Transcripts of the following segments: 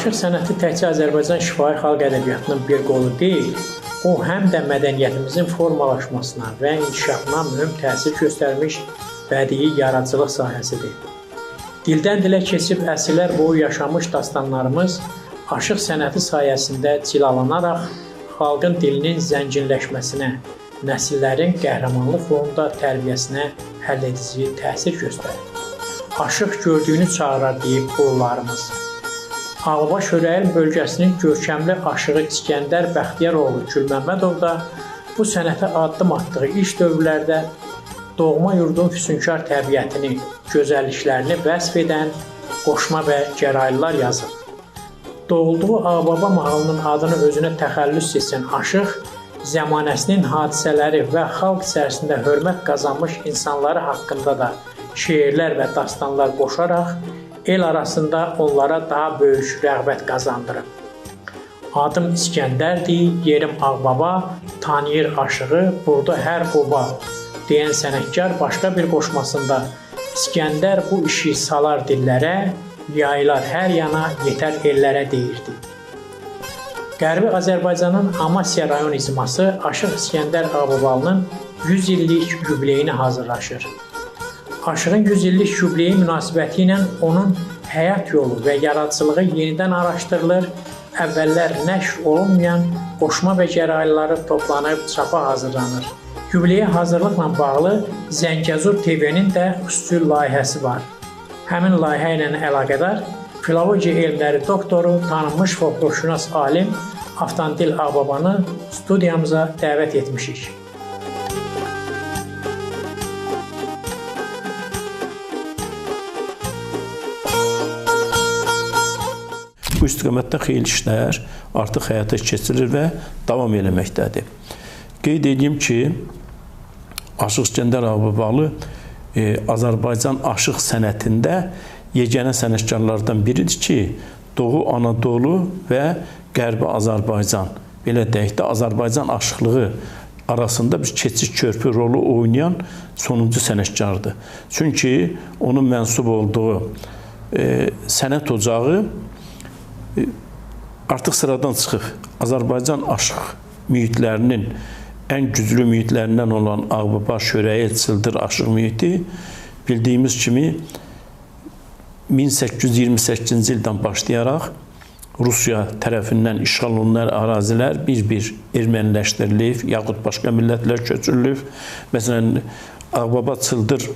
Aşıq sənəti təkcə Azərbaycan şifahi xalq ədəbiyyatının bir qolu deyil, o həm də mədəniyyətimizin formalaşmasına və inkişafına mühüm təsir göstərmiş bədii yaradıcılıq sahəsidir. Dildən dilə keçib əsrlər boyu yaşamış dastanlarımız aşıq sənəti sayəsində cilalanaraq xalqın dilinin zənginləşməsinə, nəsillərin qəhrəmanlıq yolunda tərbiyəsinə həlledici təsir göstərir. Aşıq gördüyünü çağırar deyib qullarımız. Ağbaba Şörəyin bölgəsinin görkəmli aşığı İskəndər Bəxtiyaroğlu Gülməmmədov da bu sənətə addım atdığı ilk dövrlərdə doğma yurdun füsunkar təbiətini, gözəlliklərini vəsf edən qoşma və gəraylılar yazır. Doğulduğu Ağbaba mahalının adını özünə təxəllüs etsən aşıq, zəmanəsinin hadisələri və xalq içərisində hörmət qazanmış insanları haqqında da şeirlər və dastanlar qoşaraq el arasında onlara daha böyük rəğbət qazandırıb. Adım İskəndərdir, yerim Ağbaba, tanıyır aşığı, burada hər qoba deyən sənətkar başqa bir qoşmasında İskəndər bu işi salar dillərə, yaylar hər yana, yetər ellərə deyirdi. Qərbi Azərbaycanın Amasya rayon icması Aşıq İskəndər Ağbabalının 100 illik yubileyini hazırlaşır. Aşığın 100 illik yubileyi münasibəti ilə onun həyat yolu və yaradıcılığı yenidən araşdırılır, əvvəllər nəşr olunmayan qoşma və gəraylıları toplanıb çapa hazırlanır. Yubileyə hazırlıqla bağlı Zəngəzur TV-nin də xüsusi layihəsi var. Həmin layihə ilə əlaqədar filologiya elmləri doktoru, tanınmış folklorşünas alim Avtandil Ağbabanı studiyamıza dəvət etmişik. Bu istiqamətdə xeyli işlər artıq həyata keçirilir və davam eləməkdədir. Qeyd edeyim ki, Aşıq İskəndər Ağbabalı Azərbaycan aşıq sənətində yeganə sənətkarlardan biridir ki, Doğu Anadolu və Qərbi Azərbaycan, belə deyək də, Azərbaycan aşıqlığı arasında bir keçid körpü rolu oynayan sonuncu sənətkardır. Çünki onun mənsub olduğu sənət ocağı artıq sıradan çıxıb. Azərbaycan aşıq mühitlərinin ən güclü mühitlərindən olan Ağbaba, Şörəyi, Çıldır aşıq mühiti bildiyimiz kimi 1828-ci ildən başlayaraq Rusiya tərəfindən işğal olunan ərazilər bir-bir erməniləşdirilib, yaxud başqa millətlər köçürülüb. Məsələn, Ağbaba, Çıldır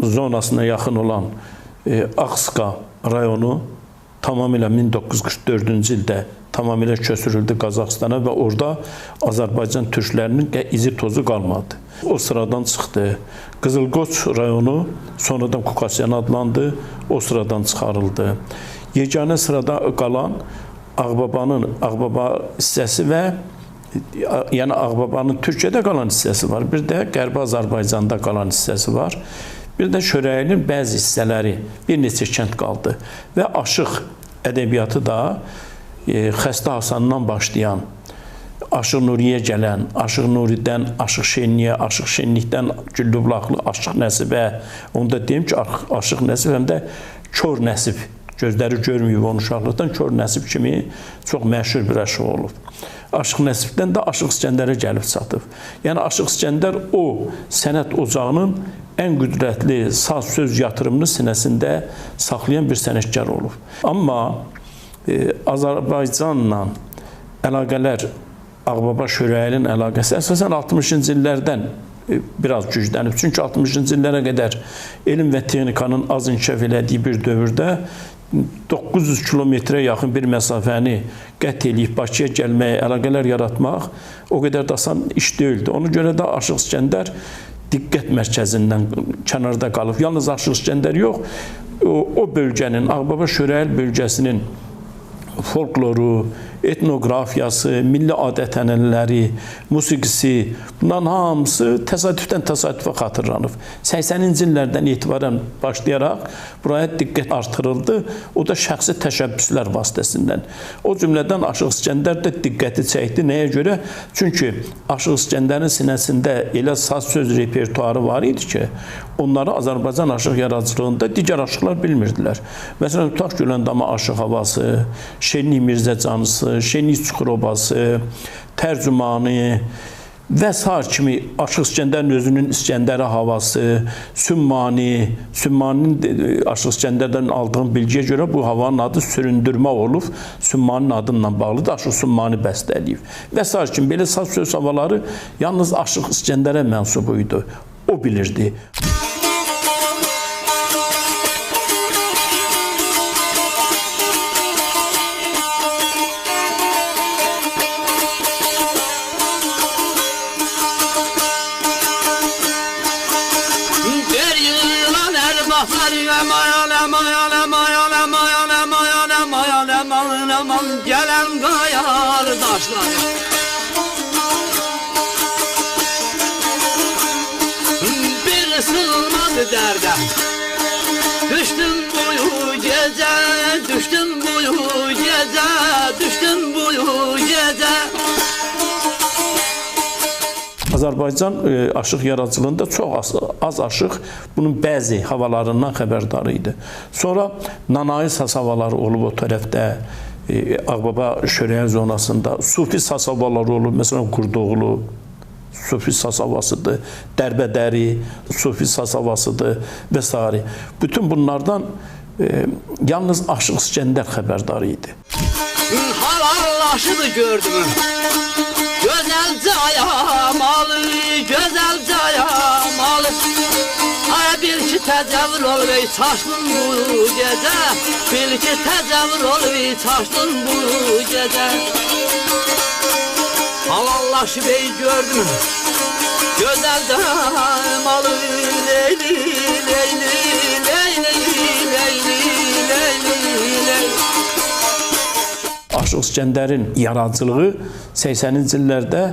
zonasına yaxın olan Ağska rayonu tamamilə 1944-cü ildə tamamilə köçürüldü Qazaxstana və orada Azərbaycan türklərinin izi tozu qalmadı. O sıradan çıxdı. Qızılqoç rayonu sonradan Kukasyan adlandı, o sıradan çıxarıldı. Yeganə sırada qalan Ağbaba hissəsi və yəni Ağbabanın Türkiyədə qalan hissəsi var. Bir də Qərbi Azərbaycanda qalan hissəsi var. Bir də Şörəyinin bəzi hissələri, bir neçə kənd qaldı. Və aşıq ədəbiyyatı da Xəstə Hasandan başlayan, Aşıq Nuriyə gələn, Aşıq Nuridən Aşıq Şenliyə, Aşıq Şenlikdən Güllübulaqlı Aşıq Nəsibə, onu da deyim ki, Aşıq Nəsib həm də Kör Nəsib, gözləri görməyib onun uşaqlıqdan Kör Nəsib kimi çox məşhur bir aşıq olub. Aşıq Nəsibdən də Aşıq İskəndərə gəlib çatıb. Yəni Aşıq İskəndər o sənət ocağının ən qüdrətli saz söz yatırımını sinəsində saxlayan bir sənətkar olub. Amma Azərbaycanla əlaqələr, Ağbaba Şörəyinin əlaqəsi əsasən 60-cı illərdən biraz güclənib. Çünki 60-cı illərə qədər elm və texnikanın az inkişaf elədiyi bir dövrdə 900 kilometrə yaxın bir məsafəni qət eləyib Bakıya gəlməyə, əlaqələr yaratmaq o qədər də asan iş deyildi. Ona görə də Aşıq İskəndər diqqət mərkəzindən kənarda qalıb. Yalnız Aşıq İskəndər yox, o bölgənin, Ağbaba Şörəyi bölgəsinin folkloru, etnoqrafiyası, milli adət-ənənələri, musiqisi, bunların hamısı təsadüfdən təsadüfə xatırlanıb. 80-ci illərdən etibarən başlayaraq buraya diqqət artırıldı. O da şəxsi təşəbbüslər vasitəsindən. O cümlədən Aşıq İskəndər də diqqəti çəkdi. Nəyə görə? Çünki Aşıq İskəndərin sinəsində elə saz söz repertuarı var idi ki, onları Azərbaycan aşıq yaradıcılığında digər aşıqlar bilmirdilər. Məsələn, tutaq Güləndamı aşıq havası, Şenlik Mirzə canısı, Şenlik Çukurobası, Tərcümanı və sair kimi Aşıq İskəndərin özünün İskəndəri havası, Sümmaninin Aşıq İskəndərdən aldığım bilgiyə görə bu havanın adı süründürmə olub, Sümmaninin adından bağlıdır, Aşıq Sümmani bəstələyib. Və sair kimi belə saz söz havaları yalnız Aşıq İskəndərə mənsub idi, o bilirdi. Gelen kayar taşlar bir sığmadı derde. Düştüm buyu gece, düştüm buyu gece, düştüm buyu gece. Azərbaycan aşıq yaradıcılığında çox az aşıq bunun bəzi havalarından xəbərdar idi. Sonra Nanayi saz havaları olub o tərəfdə, Ağbaba Şörəyə zonasında, Sufi saz havaları olub, məsələn Qurdoğlu Sufi saz havasıdır, Dərbədəri Sufi saz havasıdır və s. Bütün bunlardan yalnız Aşıq İskəndər xəbərdar idi. Halallaşını gördüm. Gözəlcə ayamalı, gözəlcə ayamalı. Ay bil ki təcəvür ol ey çaşdın bu gecə. Bil ki təcəvür ol ey çaşdın bu gecə. Halallaşıb ey gördüm. Gözəlcə ayamalı, leyli, leyli, leyli, leyli, leyli, leyli. Aşıq İskəndərin yaradıcılığı 80-ci illərdə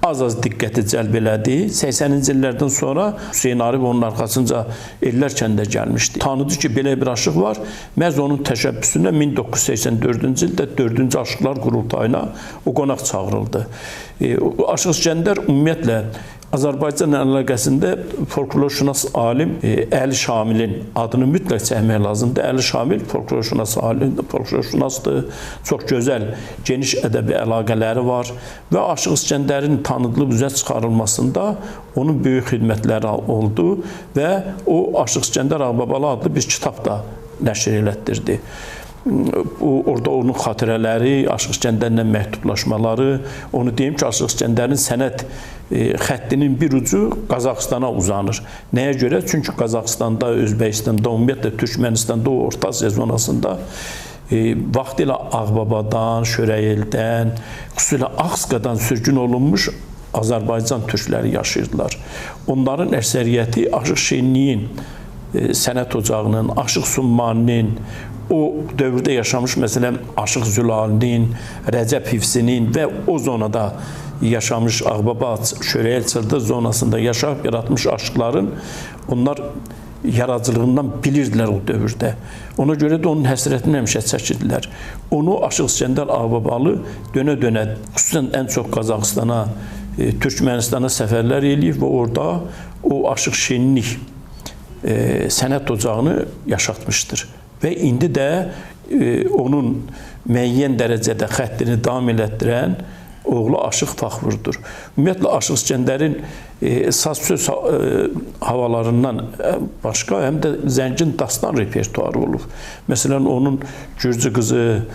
az-az diqqəti cəlb elədi. 80-ci illərdən sonra Hüseyn Arif onun arxasınca ellərkən də gəlmişdi. Tanıdı ki, belə bir aşıq var. Məhz onun təşəbbüsündə 1984-cü ildə 4-cü Aşıqlar Qurultayına o qonaq çağırıldı. Aşıq İskəndər ümumiyyətlə Azərbaycan əlaqəsində folklorşünas alim Əli Şamilin adını mütləq çəkmək lazımdır. Əli Şamil folklorşünasdır, çox gözəl, geniş ədəbi əlaqələri var və Aşıq İskəndərin tanıdılıb üzə çıxarılmasında onun böyük xidmətləri oldu və o Aşıq İskəndər Ağbabalı adlı bir kitab da nəşr elətdirdi. Orada onun xatirələri, Aşıq İskəndərlə məktublaşmaları, onu deyim ki, Aşıq İskəndərin sənət xəttinin bir ucu Qazaxıstana uzanır. Nəyə görə? Çünki Qazaxıstanda, Özbəkistanda, ümumiyyətlə Türkmenistanda, o Orta Asiya zonasında vaxtilə Ağbabadan, Şörəyeldən, xüsusilə Ağsqadan sürgün olunmuş Azərbaycan türkləri yaşayırdılar. Onların əksəriyyəti Aşıq Şenliyin sənət ocağının, Aşıq Summaninin, o dövrdə yaşamış məsələn Aşıq Zülalinin, Rəcəb Hifsinin və o zonada yaşamış Ağbaba Şörəyel Çıldı zonasında yaşayıb yaratmış aşıqların onlar yaradıcılığından bilirdilər o dövrdə. Ona görə də onun həsrətini həmişə çəkirdilər. Onu Aşıq İskəndər Ağbabalı dönə-dönə, xüsusən ən çox Qazaxıstana, Türkmenistana səfərlər eləyib və orada o Aşıq Şenlik sənət ocağını yaşatmışdır. Və indi də onun müəyyən dərəcədə xəttini davam elətdirən oğlu Aşıq Fəxrurdur. Ümumiyyətlə, Aşıq İskəndərin saz söz havalarından başqa həm də zəngin dastan repertuarı olub. Məsələn, onun Gürcü qızı,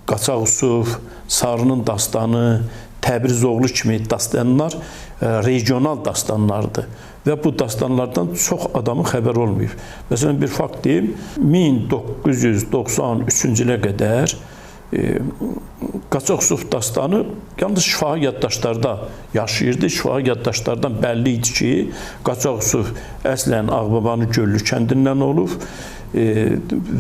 Qaçaq Usuf, Sarının dastanı, Təbriz oğlu kimi dastanlar regional dastanlardır. Və bu dastanlardan çox adamın xəbər olmayıb. Məsələn, bir fakt deyim, 1993-cü ilə qədər Qaçaq-Yusif dastanı yalnız şifahi yaddaşlarda yaşayırdı. Şifahi yaddaşlardan bəlli idi ki, Qaçaq-Yusif əslən Ağbabanın Göllü kəndindən olub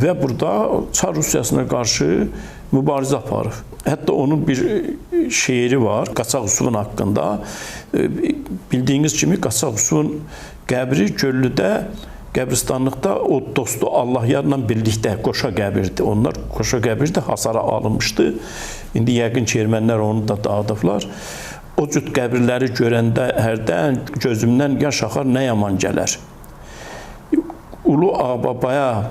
və burada Çar Rusiyasına qarşı mübarizə aparıb. Hətta onun bir şeiri var Qaçaq-Yusifin haqqında. Bildiyiniz kimi Qaçaq-Yusifin qəbri Göllüdə, qəbristanlıqda o dostu Allahyarla birlikdə qoşa qəbirdir. Onlar qoşa qəbirdə hasara alınmışdı. İndi yəqin ki, ermənilər onu da dağıdıblar. O cüt qəbirləri görəndə hərdən gözümdən yaş axar, nə yaman gələr. Ulu Ağbabaya,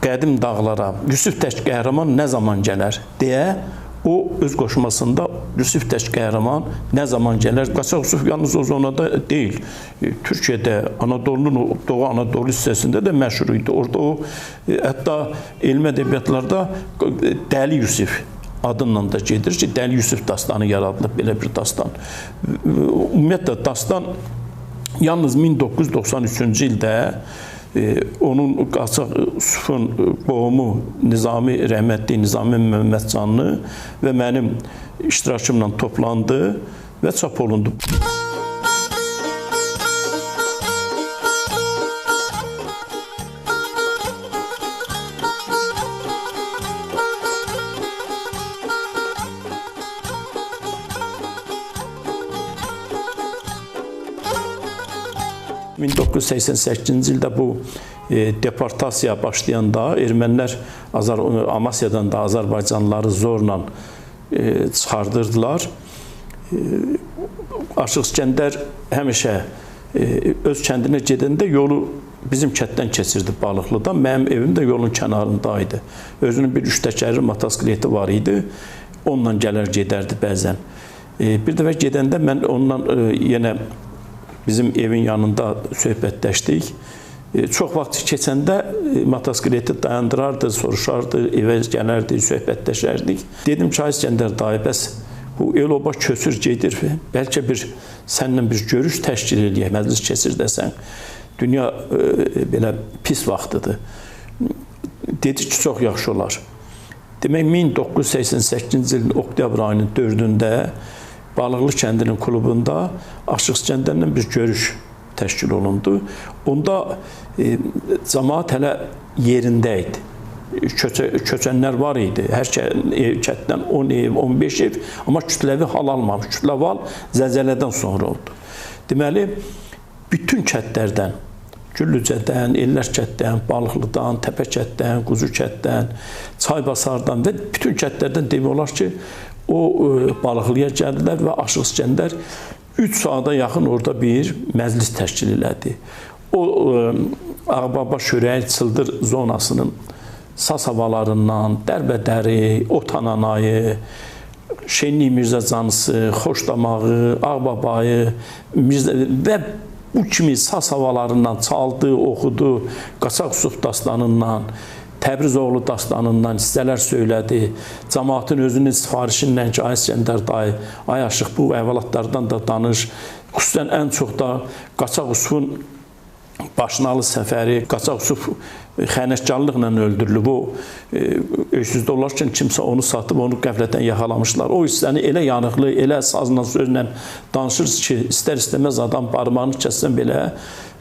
qədim dağlara, Yusif tək qəhrəman nə zaman gələr deyə o öz qoşmasında Yusif tək qəhrəman nə zaman gələr. Qaçaq-Yusif yalnız o zonada deyil. Türkiyədə, Anadolu'nun Doğu Anadolu hissəsində də məşhur idi. Orada o, hətta elmi ədəbiyyatlarda Dəli Yusif adından da gedir ki, Dəli Yusif dastanı yaradılıb, belə bir dastan. Ümumiyyətlə, dastan yalnız 1993-cü ildə onun Qaçaq-Yusifin qohumu Nizami, rəhmətli Nizami Məmmədcanlı və mənim iştirakımla toplandı və çap olundu. ...1988-ci ildə bu deportasiya başlayanda ermənilər Amasya'dan da Azərbaycanlıları zorla çıxardırdılar. Aşıq İskəndər həmişə öz kəndinə gedəndə yolu bizim kətdən keçirdi Balıqlıdan. Mənim evim də yolun kənarındaydı. Özünün bir 3 təkərli motosikleti var idi. Onunla gələr gedərdi bəzən. Bir dəfə gedəndə mən onunla yenə bizim evin yanında söhbətləşdik. Çox vaxt keçəndə motosikleti dayandırardı, soruşardı, evə gələrdi, söhbətləşərdik. Dedim ki, ay İskəndər dayı, bəs bu el-oba köçür gedir, bəlkə səninlə bir görüş təşkil eləyək, məclis keçir desən. Dünya belə pis vaxtıdır. Dedi ki, çox yaxşı olar. Demək, 1988-ci ilin oktyabr ayının 4-də Balıqlı kəndinin klubunda Aşıq İskəndərlə bir görüş təşkil olundu. Onda cəmaət hələ yerində idi. Köçənlər var idi. Hər kətdən 10 ev, 15 ev, amma kütləvi hal almamış. Kütləvi hal zəlzələdən sonra oldu. Deməli, bütün kətlərdən, Güllücədən, Ellərkətdən, Balıqlıdan, Təpəkətdən, Quzuqətdən, Çaybasardan və bütün kətlərdən demək olar ki, o Balıqlıya gəldilər və Aşıq İskəndər 3 saata yaxın orada bir məclis təşkil elədi. O Ağbaba Şörəyi Çıldır zonasının saz havalarından, Dərbədəri, Otananayı, Şenli Mirzə Canısı, Xoşdamağı, Ağbabayı və bu kimi saz havalarından çaldı, oxudu, Qaçaq-Yusif dastanından, Təbrizoğlu dastanından hissələr söylədi. Cəmaatın özünün sifarişindən ki, ay İskəndər dayı, ay Aşıq bu əhvalatlardan da danış. Xüsusən ən çox da Qaçaq-Yusifin Başınalı səfəri, Qaçaq-Yusif xəyanətkarlıqla öldürülüb. O, öksüzdə olarkən kimsə onu satıb, onu qəflətən yaxalamışlar. O hissəni elə yanıqlı, elə sazla, sözlə danışırız ki, istər-istəməz adam barmağını kəssən belə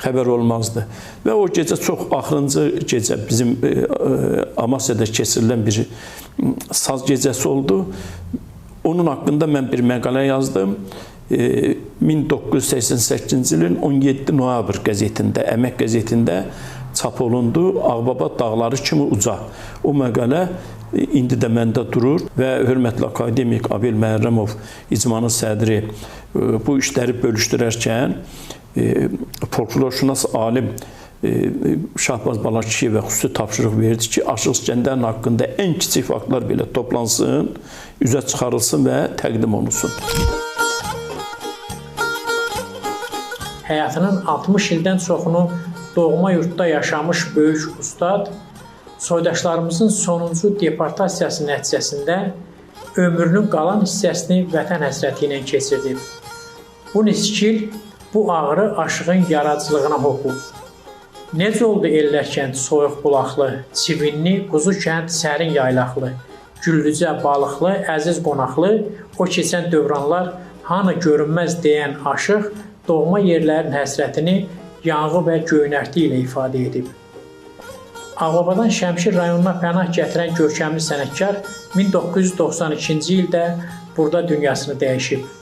xəbər olmazdı. Və o gecə çox axırıncı gecə bizim Amasya'da keçirilən bir saz gecəsi oldu. Onun haqqında mən bir məqalə yazdım. 1988-ci ilin 17 noyabr qəzetində, Əmək qəzetində çap olundu. Ağbaba dağları kimi uca. O məqalə indi də məndə durur və hörmətli akademik Abel Məhərrəmov, icmanın sədri, bu işləri bölüşdürərkən folklorşünas alim Şahbaz Balakişiyevə xüsusi tapşırıq verdi ki, Aşıq İskəndərin haqqında ən kiçik faktlar belə toplansın, üzə çıxarılsın və təqdim olunsun. Həyatının 60 ildən çoxunu doğma yurtda yaşamış böyük ustad, soydaşlarımızın sonuncu deportasiyası nəticəsində ömrünün qalan hissəsini vətən həsrəti ilə keçirdi. Bu niskil, bu ağrı Aşığın yaradıcılığına hopub. Necə oldu Ellərkənd soyuq bulaqlı, Çivinli, Quzu kənd sərin yaylaqlı, Güllücə Balıqlı, əziz qonaqlı, o keçən dövranlar hanı görünməz deyən aşıq doğma yerlərin həsrətini yanğı və göynərti ilə ifadə edib. Ağbabadan Şəmşir rayonuna pənah gətirən görkəmli sənətkar 1992-ci ildə burada dünyasını dəyişib.